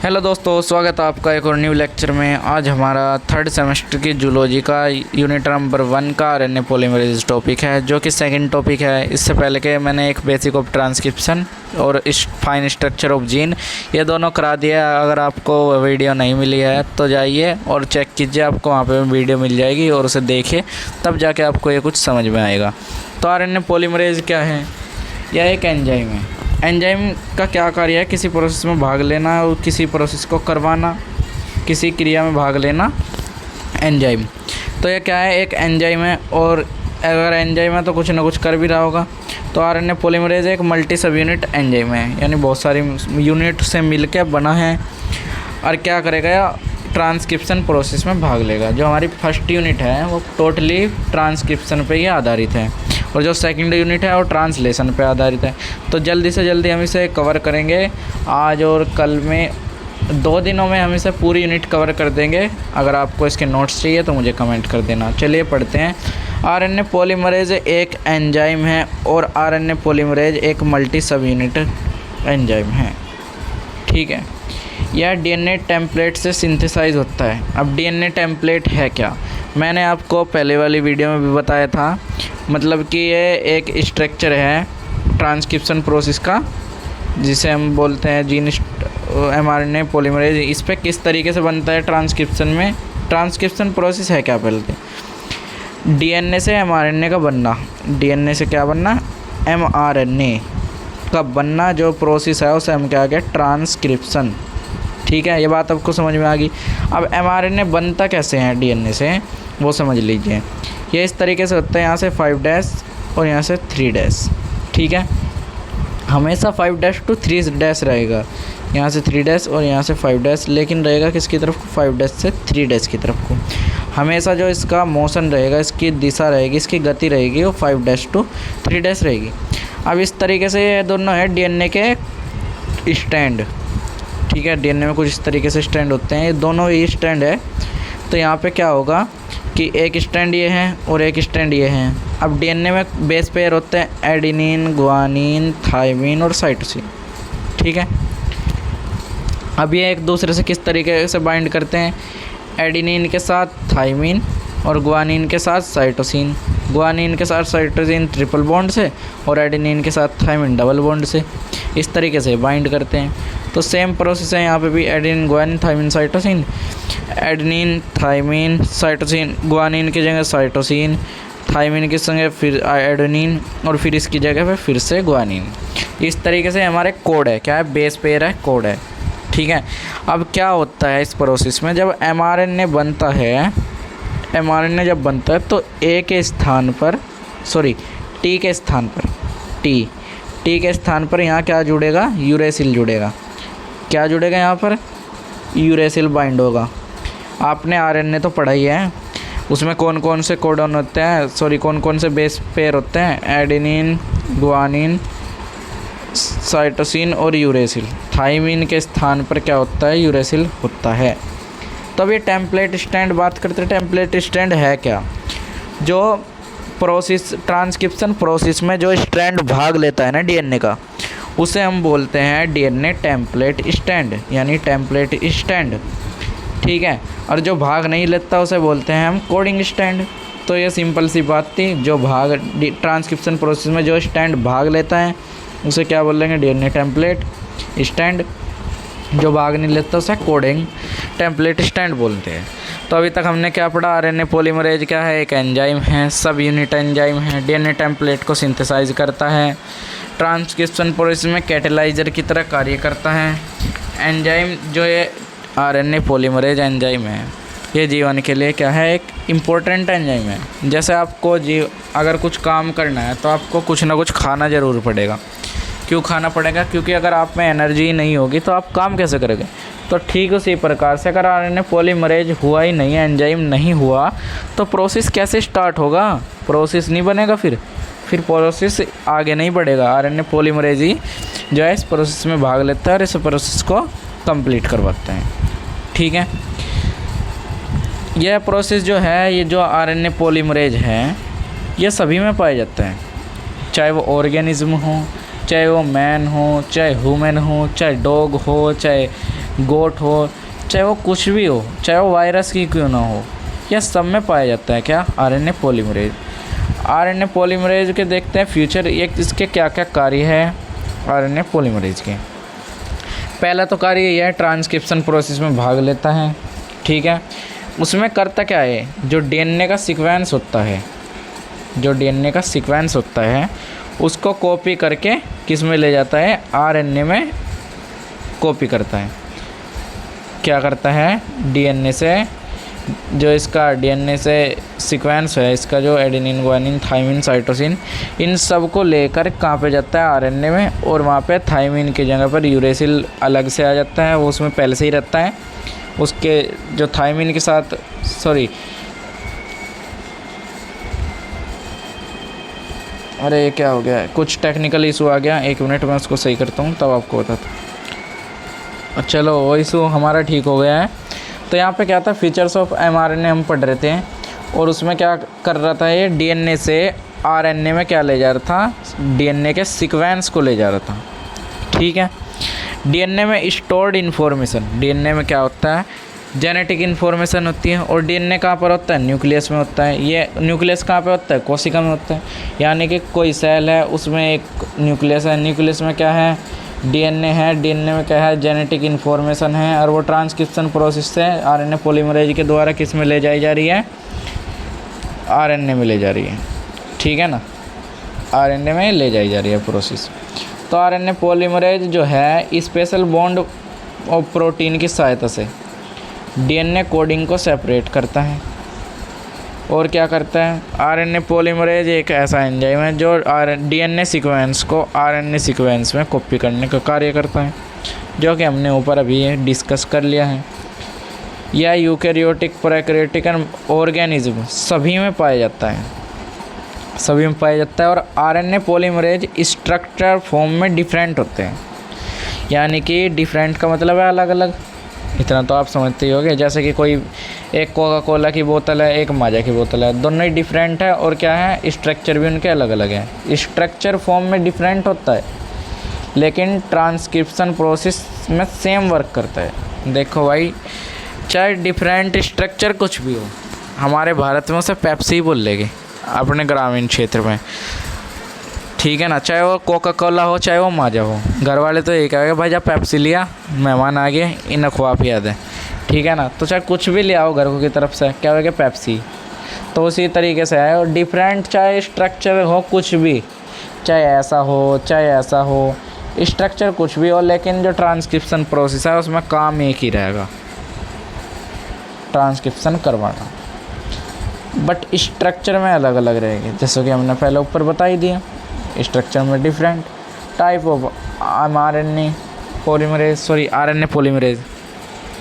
Hello दोस्तों, स्वागत है आपका एक और न्यू लेक्चर में। आज हमारा थर्ड सेमेस्टर की जूलॉजी का यूनिट नंबर 1 का आरएनए पॉलीमरेज टॉपिक है, जो कि सेकंड टॉपिक है। इससे पहले के मैंने एक बेसिक ऑफ ट्रांसक्रिप्शन और फाइन स्ट्रक्चर ऑफ जीन ये दोनों करा दिया। अगर आपको वीडियो नहीं मिली है तो जाइए और चेक कीजिए, आपको वहाँ पे वीडियो मिल जाएगी और उसे देखिए, तब जाके आपको ये कुछ समझ में आएगा। तो आरएनए पॉलीमरेज क्या है? यह एक एंजाइम है। एंजाइम का क्या कार्य है? किसी प्रोसेस में भाग लेना और किसी प्रोसेस को करवाना, किसी क्रिया में भाग लेना, एंजाइम। तो ये क्या है? एक एंजाइम है, और अगर एंजाइम है तो कुछ ना कुछ कर भी रहा होगा। तो आरएनए पॉलीमरेज एक मल्टी सब यूनिट एंजाइम है, यानी बहुत सारी यूनिट से मिलकर बना है। और क्या करेगा? ट्रांसक्रिप्शन प्रोसेस में भाग लेगा। जो हमारी फर्स्ट यूनिट है वो टोटली ट्रांसक्रिप्शन पे ही आधारित है, और जो सेकंड यूनिट है वो ट्रांसलेशन पे आधारित है। तो जल्दी से जल्दी हम इसे कवर करेंगे। आज और कल में 2 दिनों में हम इसे पूरी यूनिट कवर कर देंगे। अगर आपको इसके नोट्स चाहिए तो मुझे कमेंट कर देना। चलिए पढ़ते हैं। आरएनए पॉलीमरेज एक एंजाइम है, और आरएनए पॉलीमरेज एक मल्टी सब यूनिट एंजाइम है। ठीक है। यह डीएनए टेम्पलेट से सिंथेसाइज होता है। अब डीएनए टेम्पलेट है क्या? मैंने आपको पहले वाली वीडियो में भी बताया था। मतलब कि ये एक स्ट्रक्चर है ट्रांसक्रिप्शन प्रोसेस का, जिसे हम बोलते हैं जीन एमआरएनए पॉलीमरेज। इस पर किस तरीके से बनता है ट्रांसक्रिप्शन में? ट्रांसक्रिप्शन प्रोसेस है क्या? पहले डीएनए से एमआरएनए का बनना। डीएनए से क्या बनना? एमआरएनए का बनना। जो प्रोसेस है उसे हम क्या कहते हैं? ट्रांसक्रिप्शन। ठीक है, ये बात आपको समझ में आ गई। अब एमआरएनए बनता कैसे है डीएनए से, वो समझ लीजिए। ये इस तरीके से होता है, यहाँ से 5' और यहाँ से 3'। ठीक है, हमेशा 5' to 3' रहेगा। यहाँ से 3' और यहाँ से 5', लेकिन रहेगा किसकी तरफ को? 5' से 3' की तरफ को। हमेशा जो इसका मोशन रहेगा, इसकी दिशा रहेगी, इसकी गति रहेगी, वो 5' to 3' रहेगी। अब इस तरीके से ये दोनों है डीएनए के स्टैंड। ठीक है, डीएनए में कुछ इस तरीके से स्टैंड होते हैं, ये दोनों ही स्टैंड है। तो यहाँ पे क्या होगा कि एक स्टैंड ये है और एक स्टैंड ये है। अब डीएनए में बेस पेयर होते हैं एडेनिन, गुआनिन, थायमिन और साइटोसिन। ठीक है, अब ये एक दूसरे से किस तरीके से बाइंड करते हैं? एडेनिन के साथ थायमिन और गुआनिन के साथ साइटोसिन। गुआनिन के साथ साइटोसिन ट्रिपल बॉन्ड से, और एडेनिन के साथ थायमिन डबल बॉन्ड से। इस तरीके से बाइंड करते हैं। तो सेम प्रोसेस है यहाँ पे भी। Adenine, guanine, thymine, cytosine. Adenine, thymine, cytosine. Guanine की जगह साइटोसिन, थायमिन की जगह फिर एडेनिन, और फिर इसकी जगह पे फिर से गुआनिन। इस तरीके से हमारे कोड है। क्या है? बेस पेयर है, कोड है। ठीक है। अब क्या होता है इस प्रोसेस में? जब एमआरएनए बनता है, एमआरएनए जब बनता है तो टी के स्थान पर टी के स्थान पर यहाँ क्या जुड़ेगा? यूरेसिल जुड़ेगा। क्या जुड़ेगा यहाँ पर? यूरेसिल बाइंड होगा। आपने आरएनए तो पढ़ा ही है, उसमें कौन कौन से कोडॉन होते हैं, कौन कौन से बेस पेयर होते हैं? एडेनिन, गुआनिन, साइटोसिन और यूरेसिल। थायमिन के स्थान पर क्या होता है? यूरेसिल होता है। तो अब ये टेम्पलेट स्टैंड बात करते हैं। टेम्पलेट स्टैंड है क्या? जो प्रोसेस, ट्रांसक्रिप्शन प्रोसेस में जो स्ट्रैंड भाग लेता है ना डीएनए का, उसे हम बोलते हैं डीएनए टेम्पलेट स्टैंड, यानी टेम्पलेट स्टैंड। ठीक है, और जो भाग नहीं लेता उसे बोलते हैं हम कोडिंग स्टैंड। तो ये सिंपल सी बात थी। जो भाग ट्रांसक्रिप्शन प्रोसेस में जो स्टैंड भाग लेता है उसे क्या बोलेंगे? DNA template stand. जो भाग नहीं लेता उसे कोडिंग टेम्पलेट स्टैंड बोलते हैं। तो अभी तक हमने क्या पढ़ा? आरएनए पॉलीमरेज क्या है? एक एंजाइम है, सब यूनिट एंजाइम है, डीएनए टेम्पलेट को सिंथेसाइज करता है, ट्रांसक्रिप्शन प्रोसेस में कैटेलाइजर की तरह कार्य करता है। एंजाइम जो ये आरएनए पॉलीमरेज एंजाइम है, ये जीवन के लिए क्या है? एक इम्पोर्टेंट एंजाइम है। जैसे आपको अगर कुछ काम करना है तो आपको कुछ ना कुछ खाना ज़रूर पड़ेगा। क्यों खाना पड़ेगा? क्योंकि अगर आप में एनर्जी नहीं होगी तो आप काम कैसे करोगे? तो ठीक उसी प्रकार से अगर आरएनए पॉलीमरेज हुआ ही नहीं, एंजाइम नहीं हुआ, तो प्रोसेस कैसे स्टार्ट होगा? प्रोसेस नहीं बनेगा, फिर प्रोसेस आगे नहीं बढ़ेगा। आरएनए पॉलीमरेज ही जो है इस प्रोसेस में भाग लेता है और इस प्रोसेस को कंप्लीट करवाता है। ठीक है, यह प्रोसेस जो है, ये जो आरएनए पॉलीमरेज है, ये सभी में पाया जाता है। चाहे वो ऑर्गेनिज्म हो, चाहे वो मैन हो, चाहे ह्यूमन हो, चाहे डॉग हो, चाहे गोट हो, चाहे वो कुछ भी हो, चाहे वो वायरस की क्यों ना हो, यह सब में पाया जाता है क्या, आरएनए पॉलीमरेज। आरएनए पॉलीमरेज के देखते हैं फ्यूचर, ये इसके क्या क्या कार्य है आरएनए पॉलीमरेज के। पहला तो कार्य यह है, ट्रांसक्रिप्शन प्रोसेस में भाग लेता है, ठीक है। उसमें करता क्या है, जो डीएनए का सीक्वेंस होता है, जो डीएनए का सीक्वेंस होता है उसको कॉपी करके किस में ले जाता है, आरएनए में कॉपी करता है। क्या करता है, डीएनए से जो इसका डीएनए से सीक्वेंस है, इसका जो एडेनिन, ग्वानिन, थाइमिन, साइटोसिन, इन सब को लेकर कहाँ पे जाता है, आरएनए में, और वहाँ पे थाइमिन की जगह पर यूरेसिल अलग से आ जाता है, वो उसमें पहले से ही रहता है। उसके जो थाइमिन के साथ, सॉरी, अरे ये क्या हो गया है, कुछ टेक्निकल इशू आ गया, 1 मिनट में उसको सही करता हूँ तब आपको बताता हूँ। चलो वो इशू हमारा ठीक हो गया है। तो यहाँ पे क्या था, फीचर्स ऑफ एमआरएनए हम पढ़ रहे थे, और उसमें क्या कर रहा था, ये डीएनए से आरएनए में क्या ले जा रहा था, डीएनए के सीक्वेंस को ले जा रहा था, ठीक है। डीएनए में स्टोर्ड इन्फॉर्मेशन, डीएनए में क्या होता है, जेनेटिक इन्फॉर्मेशन होती है, और डीएनए कहाँ पर होता है, न्यूक्लियस में होता है। ये न्यूक्लियस कहाँ पे होता है, कोशिका में होता है। यानी कि कोई सेल है उसमें एक न्यूक्लियस है, न्यूक्लियस में क्या है, डीएनए है, डीएनए में क्या है, जेनेटिक इन्फॉर्मेशन है, और वो ट्रांसक्रिप्शन प्रोसेस से आरएनए पॉलीमरेज के द्वारा किस में ले जाई जा रही है, आरएनए में ले जा रही है, ठीक है ना, आरएनए में ले जाई जा रही है प्रोसेस। तो आरएनए पॉलीमरेज जो है स्पेशल बॉन्ड और प्रोटीन की सहायता से डीएनए कोडिंग को सेपरेट करता है। और क्या करता है, आरएनए पॉलीमरेज एक ऐसा एंजाइम है जो डीएनए सीक्वेंस को आरएनए सीक्वेंस में कॉपी करने का कार्य करता है, जो कि हमने ऊपर अभी डिस्कस कर लिया है। यह यूकैरियोटिक, प्रोकैरियोटिक एंड ऑर्गेनिज्म सभी में पाया जाता है, सभी में पाया जाता है। और आरएनए पॉलीमरेज स्ट्रक्चर फॉर्म में डिफरेंट होते हैं, यानी कि डिफरेंट का मतलब है अलग अलग, इतना तो आप समझते ही होंगे। जैसे कि कोई एक कोका कोला की बोतल है, एक माजा की बोतल है, दोनों ही डिफरेंट है, और क्या है, स्ट्रक्चर भी उनके अलग अलग है। स्ट्रक्चर फॉर्म में डिफरेंट होता है, लेकिन ट्रांसक्रिप्शन प्रोसेस में सेम वर्क करता है। देखो भाई, चाहे डिफरेंट स्ट्रक्चर कुछ भी हो, हमारे भारत में उसे पेप्सी ही बोल लेंगे अपने ग्रामीण क्षेत्र में, ठीक है ना। चाहे वो कोका कोला हो, चाहे वो माजा हो, घर वाले तो यही कहेंगे भाई जब पेप्सी लिया, मेहमान आ गए, इन्हें ख्वा पिया दे, ठीक है ना। तो चाहे कुछ भी ले आओ घर को की तरफ से, क्या होगा, पेप्सी। तो उसी तरीके से है, और डिफरेंट चाहे स्ट्रक्चर हो कुछ भी, चाहे ऐसा हो चाहे ऐसा हो, स्ट्रक्चर कुछ भी हो, लेकिन जो ट्रांसक्रिप्शन प्रोसेस है उसमें काम एक ही रहेगा, ट्रांसक्रिप्शन करवाना, बट स्ट्रक्चर में अलग अलग रहेंगे, जैसे कि हमने पहले ऊपर बता ही दिया। स्ट्रक्चर में different type of mRNA polymerase, sorry RNA polymerase,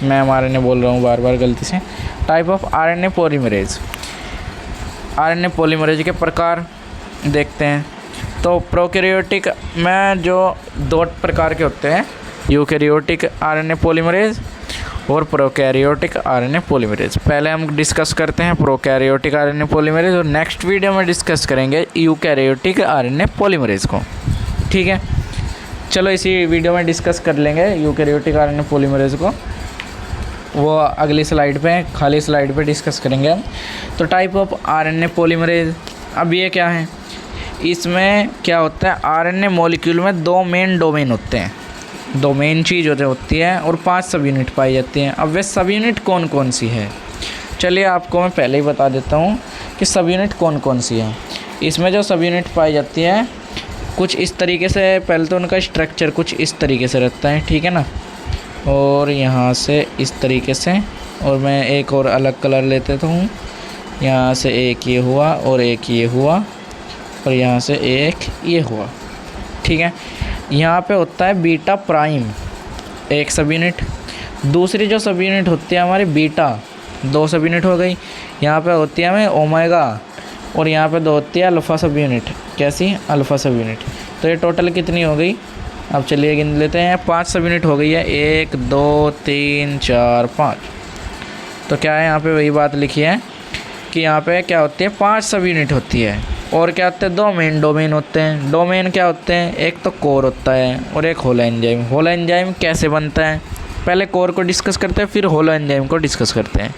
मैं एमआरएनए बोल रहा हूँ बार बार गलती से। Type of RNA polymerase, RNA polymerase के प्रकार देखते हैं। तो प्रोकैरियोटिक में जो 2 प्रकार के होते हैं, यूकैरियोटिक आरएनए पॉलीमरेज और प्रोकैरियोटिक आरएनए पॉलीमरेज। पहले हम डिस्कस करते हैं प्रोकैरियोटिक आरएनए पॉलीमरेज, और नेक्स्ट वीडियो में डिस्कस करेंगे यूकैरियोटिक आरएनए पॉलीमरेज को, ठीक है। चलो इसी वीडियो में डिस्कस कर लेंगे यूकैरियोटिक आरएनए पॉलीमरेज को, वो अगली स्लाइड पे, खाली स्लाइड पे डिस्कस करेंगे हम। तो टाइप ऑफ आरएनए पॉलीमरेज, अब ये क्या है, इसमें क्या होता है, आरएनए मॉलिक्यूल में 2 मेन डोमेन होते हैं, 2 मेन चीज़ होती है, और 5 सब यूनिट पाई जाती हैं। अब वे सब यूनिट कौन कौन सी है, चलिए आपको मैं पहले ही बता देता हूँ कि सब यूनिट कौन कौन सी है। इसमें जो सब यूनिट पाई जाती है कुछ इस तरीके से, पहले तो उनका स्ट्रक्चर कुछ इस तरीके से रहता है, ठीक है ना, और यहाँ से इस तरीके से, और मैं एक और अलग कलर लेते तो हूँ, यहाँ से एक ये हुआ और एक ये हुआ, और यहाँ से एक ये हुआ, ठीक है। यहाँ पे होता है बीटा प्राइम एक सब यूनिट, दूसरी जो सब यूनिट होती है हमारी बीटा, 2 सब यूनिट हो गई। यहाँ पे होती है हमें ओमेगा, और यहाँ पे 2 होती है अल्फ़ा सब यूनिट, कैसी, अल्फ़ा सब यूनिट। तो ये टोटल कितनी हो गई, अब चलिए गिन लेते हैं, 5 सब यूनिट हो गई है, 1 2 3 4 5। तो क्या है, यहाँ पे वही बात लिखी है कि यहाँ पे क्या होती है, 5 सब यूनिट होती है, और क्या होते हैं, 2 मेन डोमेन होते हैं। डोमेन क्या होते हैं, एक तो कोर होता है और एक होल एंजाइम। होल एंजाइम कैसे बनता है, पहले कोर को डिस्कस करते हैं, फिर होलो एंजाइम को डिस्कस करते हैं।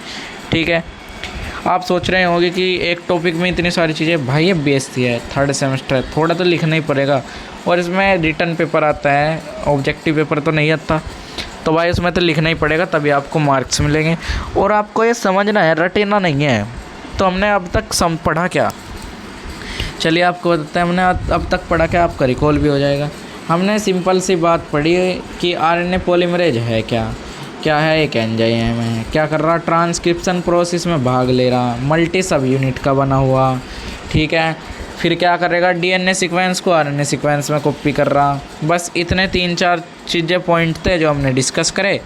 ठीक है, आप सोच रहे होंगे कि एक टॉपिक में इतनी सारी चीज़ें, भाई ये बेइज्जती है, थर्ड सेमेस्टर है, थोड़ा तो लिखना ही पड़ेगा। और इसमें रिटर्न पेपर आता है, ऑब्जेक्टिव पेपर तो नहीं आता, तो भाई उसमें तो लिखना ही पड़ेगा, तभी आपको मार्क्स मिलेंगे। और आपको ये समझना है, रटेना नहीं है। तो हमने अब तक पढ़ा क्या, चलिए आपको बताते हैं हमने अब तक पढ़ा क्या, आपका रिकॉल भी हो जाएगा। हमने सिंपल सी बात पढ़ी कि आरएनए पॉलीमरेज है क्या है, एक एंजाइम है, क्या कर रहा, ट्रांसक्रिप्शन प्रोसेस में भाग ले रहा, मल्टी सब यूनिट का बना हुआ। ठीक है, फिर क्या करेगा, डीएनए सीक्वेंस को आरएनए सीक्वेंस में कॉपी कर रहा। बस इतने 3-4 चीज़ें पॉइंट थे जो हमने डिस्कस करे।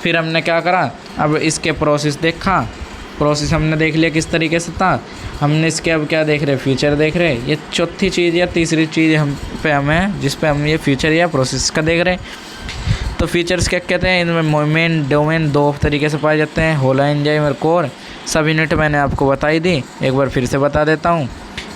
फिर हमने क्या करा, अब इसके प्रोसेस देखा, प्रोसेस हमने देख लिया किस तरीके से था। हमने इसके अब क्या देख रहे, फ्यूचर देख रहे। ये चौथी चीज़ या तीसरी चीज़ हमें जिस पे हम ये फ्यूचर या प्रोसेस का देख रहे। तो फीचर्स क्या कहते हैं, इनमें मेन डोमेन 2 तरीके से पाए जाते हैं, होलो एंजाइम और कोर। सब यूनिट मैंने आपको बताई दी, एक बार फिर से बता देता हूँ।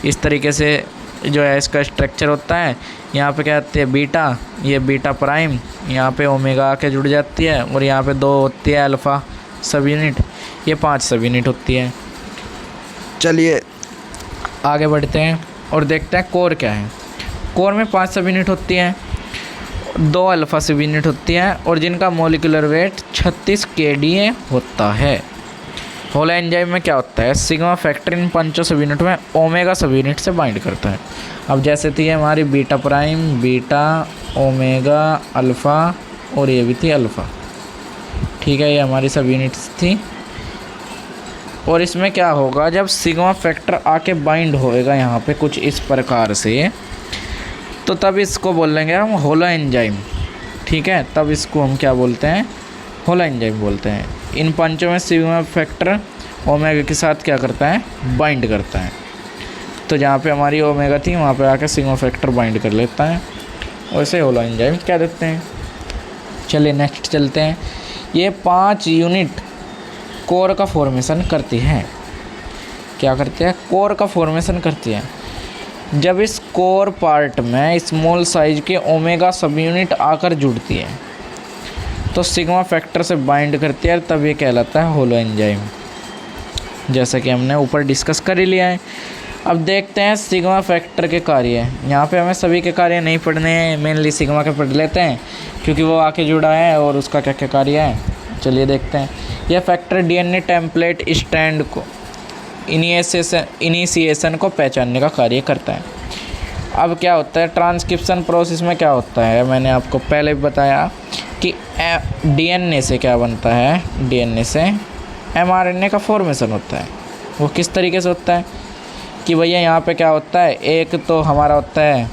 इस तरीके से जो है इसका स्ट्रक्चर होता है। यहाँ पे क्या होती है, बीटा, ये बीटा प्राइम, यहाँ पे ओमेगा आके जुड़ जाती है, और यहाँ पे 2 होती है अल्फ़ा सब यूनिट, ये 5 सब यूनिट होती है। चलिए आगे बढ़ते हैं और देखते हैं कोर क्या है। कोर में 5 सब यूनिट होती हैं, 2 अल्फ़ा सब यूनिट होती हैं, और जिनका मॉलिक्यूलर वेट 36 kDa होता है। होलो एंजाइम में क्या होता है, सिग्मा फैक्टर इन 5 सब यूनिट में ओमेगा सब यूनिट से बाइंड करता है। अब जैसे थी हमारी beta prime, beta, omega, alpha, और ये भी थी अल्फ़ा। ठीक है, ये हमारी सब यूनिट्स थी। और इसमें क्या होगा, जब सिग्मा फैक्टर आके बाइंड होएगा यहाँ पे कुछ इस प्रकार से, तो तब इसको बोलेंगे हम होलो एंजाइम। ठीक है, तब इसको हम क्या बोलते हैं, होलो एंजाइम बोलते हैं। इन 5 में सिग्मा फैक्टर ओमेगा के साथ क्या करता है, बाइंड करता है। तो जहाँ पे हमारी ओमेगा थी वहाँ पे आके सिग्मा फैक्टर बाइंड कर लेता है, वैसे होलो एंजाइम कह देते हैं। चलिए नेक्स्ट चलते हैं। ये 5 यूनिट कोर का फॉर्मेशन करती है। क्या करते हैं, कोर का फॉर्मेशन करती है। जब इस कोर पार्ट में स्मॉल साइज के ओमेगा सब यूनिट आकर जुड़ती है तो सिग्मा फैक्टर से बाइंड करती है, तब ये कहलाता है होलो एंजाइम, जैसा कि हमने ऊपर डिस्कस कर ही लिया है। अब देखते हैं सिग्मा फैक्टर के कार्य। यहाँ पे हमें सभी के कार्य नहीं पढ़ने हैं, मेनली सिग्मा के पढ़ लेते हैं क्योंकि वो आके जुड़ा है और उसका क्या क्या कार्य है। चलिए देखते हैं। यह फैक्टर डीएनए टेम्पलेट स्टैंड को इनिशिएशन को पहचानने का कार्य करता है। अब क्या होता है, ट्रांसक्रिप्शन प्रोसेस में क्या होता है, मैंने आपको पहले भी बताया कि डीएनए से क्या बनता है, डीएनए से एमआरएनए का फॉर्मेशन होता है। वो किस तरीके से होता है कि भैया यहाँ पे क्या होता है, एक तो हमारा होता है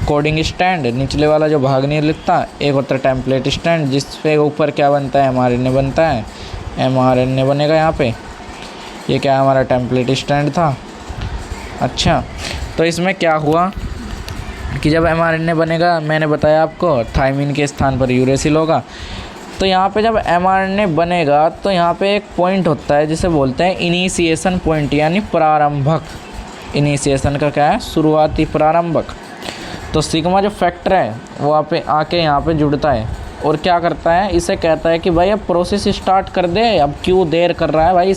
कोडिंग स्टैंड, निचले वाला जो भाग नहीं लिखता, एक होता है टेम्पलेट स्टैंड जिस पे ऊपर क्या बनता है, एमआरएनए बनता है, एमआरएनए बनेगा यहाँ पे। ये क्या हमारा टेम्पलेट स्टैंड था। अच्छा, तो इसमें क्या हुआ कि जब एमआरएनए बनेगा, मैंने बताया आपको थायमिन के स्थान पर यूरेसिल होगा, तो यहाँ पे जब एमआरएनए बनेगा तो यहाँ पे एक पॉइंट होता है जिसे बोलते हैं इनिशिएशन पॉइंट, यानी प्रारंभक। इनिशिएशन का क्या है, शुरुआती, प्रारंभक। तो सिग्मा जो फैक्टर है वो आके यहाँ पे जुड़ता है और क्या करता है, इसे कहता है कि भाई अब प्रोसेस स्टार्ट कर दे, अब क्यों देर कर रहा है भाई।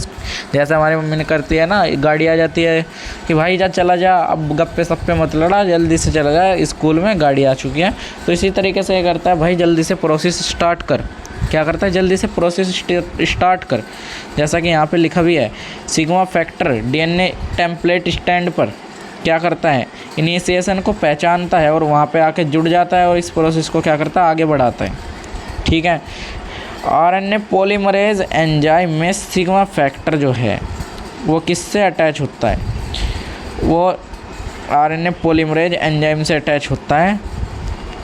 जैसे हमारी मम्मी ने करती है ना, गाड़ी आ जाती है कि भाई जा चला जा, अब गप्पे सप्पे मत लड़ा, जल्दी से चला जा, स्कूल में गाड़ी आ चुकी है। तो इसी तरीके से ये करता है, भाई जल्दी से प्रोसेस स्टार्ट कर। क्या करता है, जल्दी से प्रोसेस स्टार्ट कर। जैसा कि यहाँ पे लिखा भी है, sigma factor DNA template stand पर क्या करता है, इनिशिएशन को पहचानता है और वहाँ पे आके जुड़ जाता है और इस प्रोसेस को क्या करता है, आगे बढ़ाता है। ठीक है, आरएनए पॉलीमरेज एंजाइम में सिग्मा फैक्टर जो है वो किससे अटैच होता है, वो आरएनए पॉलीमरेज एंजाइम से अटैच होता है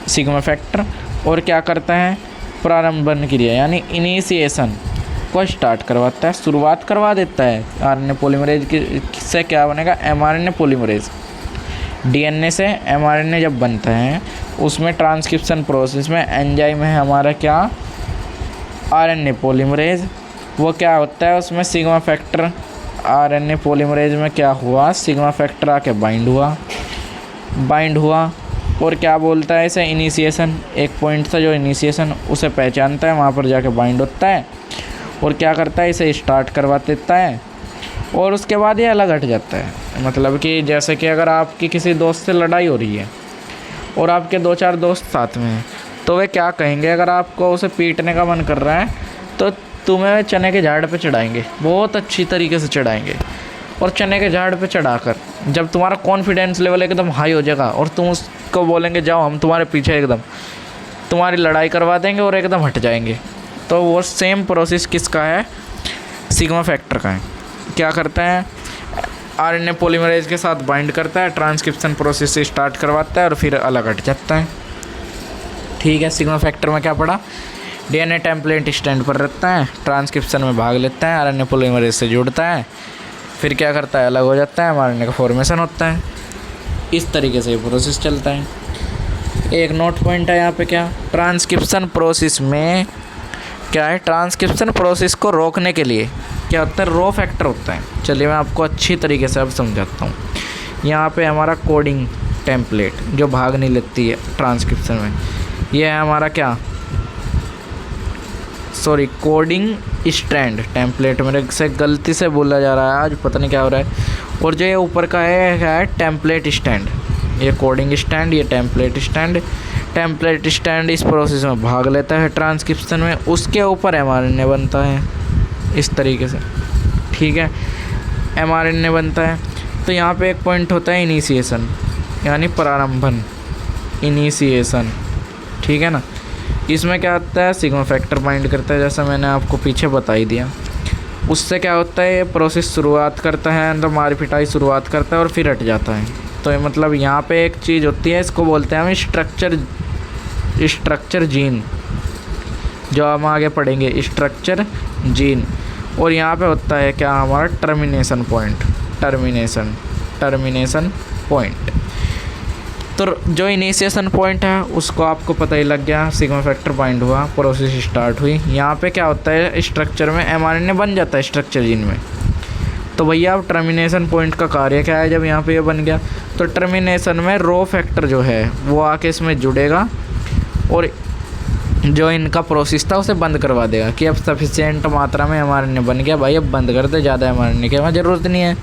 सिग्मा फैक्टर, और क्या करता है, प्रारंभन क्रिया यानी इनिशिएशन को स्टार्ट करवाता है, शुरुआत करवा देता है। आरएनए पॉलीमरेज से क्या बनेगा, एमआरएनए पॉलीमरेज। डीएनए से एमआरएनए जब बनता है उसमें ट्रांसक्रिप्शन प्रोसेस में एंजाइम है हमारा क्या, आरएनए पॉलीमरेज। वो क्या होता है, उसमें सिग्मा फैक्टर, आरएनए पॉलीमरेज में क्या हुआ, सिग्मा फैक्टर आके बाइंड हुआ, और क्या बोलता है इसे, इनिशिएशन, एक पॉइंट था जो इनिशिएशन उसे पहचानता है, वहाँ पर जाके बाइंड होता है और क्या करता है, इसे स्टार्ट करवा देता है और उसके बाद ये अलग हट जाता है। मतलब कि जैसे कि अगर आपकी किसी दोस्त से लड़ाई हो रही है और आपके 2-4 दोस्त साथ में हैं, तो वे क्या कहेंगे, अगर आपको उसे पीटने का मन कर रहा है तो तुम्हें चने के झाड़ पे चढ़ाएंगे, बहुत अच्छी तरीके से चढ़ाएंगे। और चने के झाड़ पे चढ़ाकर जब तुम्हारा कॉन्फिडेंस लेवल एकदम हाई हो जाएगा और तुम उसको बोलेंगे जाओ हम तुम्हारे पीछे, एकदम तुम्हारी लड़ाई करवा देंगे और एकदम हट जाएंगे। तो वो सेम प्रोसेस किसका है, सिग्मा फैक्टर का है। क्या करता है, आरएनए पॉलीमरेज के साथ बाइंड करता है, ट्रांसक्रिप्शन प्रोसेस से स्टार्ट करवाता है और फिर अलग हट जाता है। ठीक है, सिग्मा फैक्टर में क्या पड़ा, डीएनए टेम्पलेट स्टैंड पर रहता है, ट्रांसक्रिप्शन में भाग लेता है, आरएनए पॉलीमरेज से जुड़ता है, फिर क्या करता है, अलग हो जाता है, आरएनए का फॉर्मेशन होता है। इस तरीके से ये प्रोसेस चलता है। एक नोट पॉइंट है यहाँ पे, क्या ट्रांसक्रिप्शन प्रोसेस में क्या है, ट्रांसक्रिप्शन प्रोसेस को रोकने के लिए क्या होता है, रो फैक्टर होता है। चलिए मैं आपको अच्छी तरीके से अब समझाता हूँ। यहाँ पे हमारा कोडिंग टेम्पलेट जो भाग नहीं लेती है ट्रांसक्रिप्शन में, ये है हमारा क्या, सॉरी कोडिंग स्टैंड टेम्पलेट, मेरे से गलती से बोला जा रहा है आज, पता नहीं क्या हो रहा है। और जो ये ऊपर का है टेम्पलेट स्टैंड, ये कोडिंग स्टैंड, ये टेम्पलेट स्टैंड। टेम्पलेट स्टैंड इस प्रोसेस में भाग लेता है ट्रांसक्रिप्शन में, उसके ऊपर एमआरएनए बनता है इस तरीके से। ठीक है, एमआरएनए बनता है। तो यहाँ पे एक पॉइंट होता है इनिशिएशन, यानी प्रारंभन, इनिशिएशन। ठीक है ना, इसमें क्या होता है, सिग्मा फैक्टर बाइंड करता है, जैसा मैंने आपको पीछे बता ही दिया। उससे क्या होता है, ये प्रोसेस शुरुआत करता है, अंदर मार पिटाई शुरुआत करता है और फिर हट जाता है। तो ये मतलब यहाँ पे एक चीज़ होती है, इसको बोलते हैं हम स्ट्रक्चर जीन, जो हम आगे पढ़ेंगे, स्ट्रक्चर जीन। और यहाँ पे होता है क्या, हमारा टर्मिनेशन पॉइंट, टर्मिनेशन पॉइंट। तो जो इनिशिएशन पॉइंट है उसको आपको पता ही लग गया, सिग्मा फैक्टर बाइंड हुआ, प्रोसेस स्टार्ट हुई। यहाँ पे क्या होता है, स्ट्रक्चर में एमआरएनए बन जाता है स्ट्रक्चर जीन में। तो भैया अब टर्मिनेशन पॉइंट का कार्य क्या है, जब यहाँ पे ये बन गया तो टर्मिनेशन में रो फैक्टर जो है वो आके इसमें जुड़ेगा और जो इनका प्रोसेस था उसे बंद करवा देगा कि अब सफिशिएंट मात्रा में एमआरएनए बन गया, भाई अब बंद कर दे, ज़्यादा एमआरएनए की वहाँ ज़रूरत नहीं है।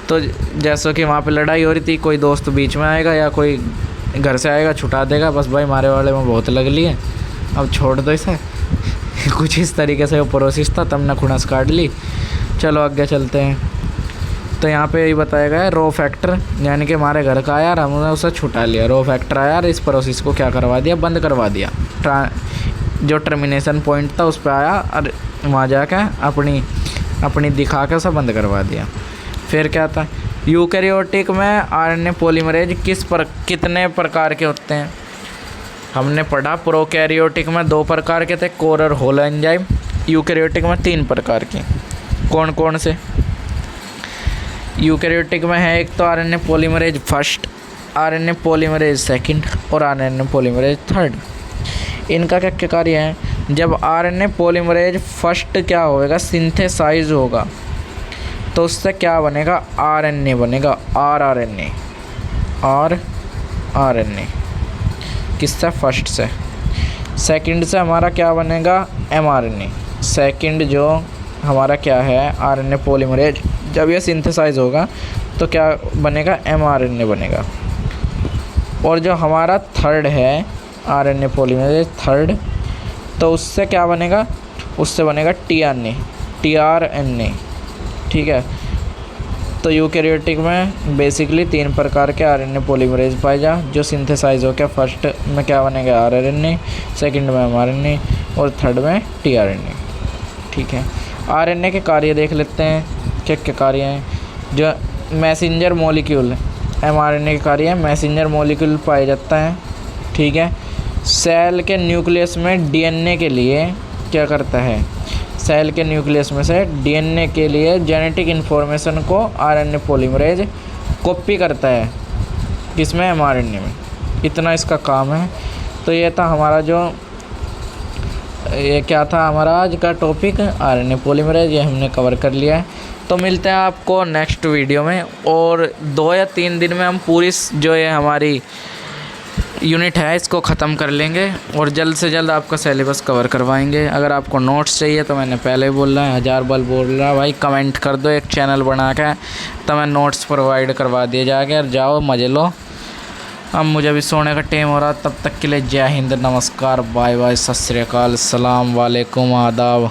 तो जैसे कि वहाँ पे लड़ाई हो रही थी, कोई दोस्त बीच में आएगा या कोई घर से आएगा, छुटा देगा, बस भाई मारे वाले में बहुत लग ली है, अब छोड़ दो इसे। कुछ इस तरीके से वो प्रोसेस था, तब न खुनस काट ली। चलो आगे चलते हैं। तो यहाँ पे यही बताया गया है, रो फैक्टर, यानी कि हमारे घर का आया और हमने उसे छुटा लिया, रो फैक्टर आया और इस प्रोसेस को क्या करवा दिया, बंद करवा दिया। जो टर्मिनेशन पॉइंट था उस पर आया और वहाँ जाकर अपनी दिखा के उसे बंद करवा दिया। फिर क्या था, यूकैरियोटिक में आरएनए पॉलीमरेज कितने प्रकार के होते हैं, हमने पढ़ा। प्रोकैरियोटिक में 2 प्रकार के थे, कोर और होल एंजाइम। यूकैरियोटिक में 3 प्रकार के, कौन कौन से, यूकैरियोटिक में है एक तो RNA polymerase first, RNA polymerase second और आरएनए पॉलीमरेज थर्ड। इनका क्या क्या कार्य है, जब आरएनए पॉलीमरेज फर्स्ट क्या होएगा, सिंथेसाइज होगा, तो उससे क्या बनेगा, आरएनए बनेगा, आरएनए किससे, फर्स्ट से। सेकंड से हमारा क्या बनेगा, एमआरएनए। सेकंड जो हमारा क्या है, आरएनए पॉलीमरेज, जब ये सिंथेसाइज होगा तो क्या बनेगा, एमआरएनए बनेगा। और जो हमारा थर्ड है आरएनए पॉलीमरेज थर्ड, तो उससे क्या बनेगा, उससे बनेगा टीआरएनए। ठीक है, तो यूकैरियोटिक में बेसिकली 3 प्रकार के आरएनए पॉलीमरेज पाए जा, जो सिंथेसाइज हो, क्या फर्स्ट में क्या बनेगा, आरएनए, सेकंड में एमआरएनए और थर्ड में टीआरएनए। ठीक है, आरएनए के कार्य देख लेते हैं, क्या क्या कार्य हैं। जो मैसेंजर मॉलिक्यूल, एमआरएनए के कार्य है, मैसेंजर मॉलिक्यूल पाया जाता है। ठीक है, सेल के न्यूक्लियस में डीएनए के लिए क्या करता है, सेल के न्यूक्लियस में से डीएनए के लिए जेनेटिक इन्फॉर्मेशन को आरएनए पॉलीमरेज कॉपी करता है, किसमें, एमआरएनए में। इतना इसका काम है। तो ये था हमारा ये क्या था हमारा आज का टॉपिक, आरएनए पॉलीमरेज, ये हमने कवर कर लिया है। तो मिलते हैं आपको नेक्स्ट वीडियो में, और 2 या 3 दिन में हम पूरी जो ये हमारी यूनिट है इसको ख़त्म कर लेंगे और जल्द से जल्द आपका सिलेबस कवर करवाएंगे। अगर आपको नोट्स चाहिए तो मैंने पहले ही बोला है, 1000 बार बोल रहा भाई, कमेंट कर दो एक चैनल बना के, तो मैं नोट्स प्रोवाइड करवा दिए जाके। और जाओ मज़े लो। अब मुझे भी सोने का टाइम हो रहा, तब तक के लिए जय हिंद, नमस्कार, बाय बाय, सत श्री अकाल, सलाम वालेकुम, आदाब।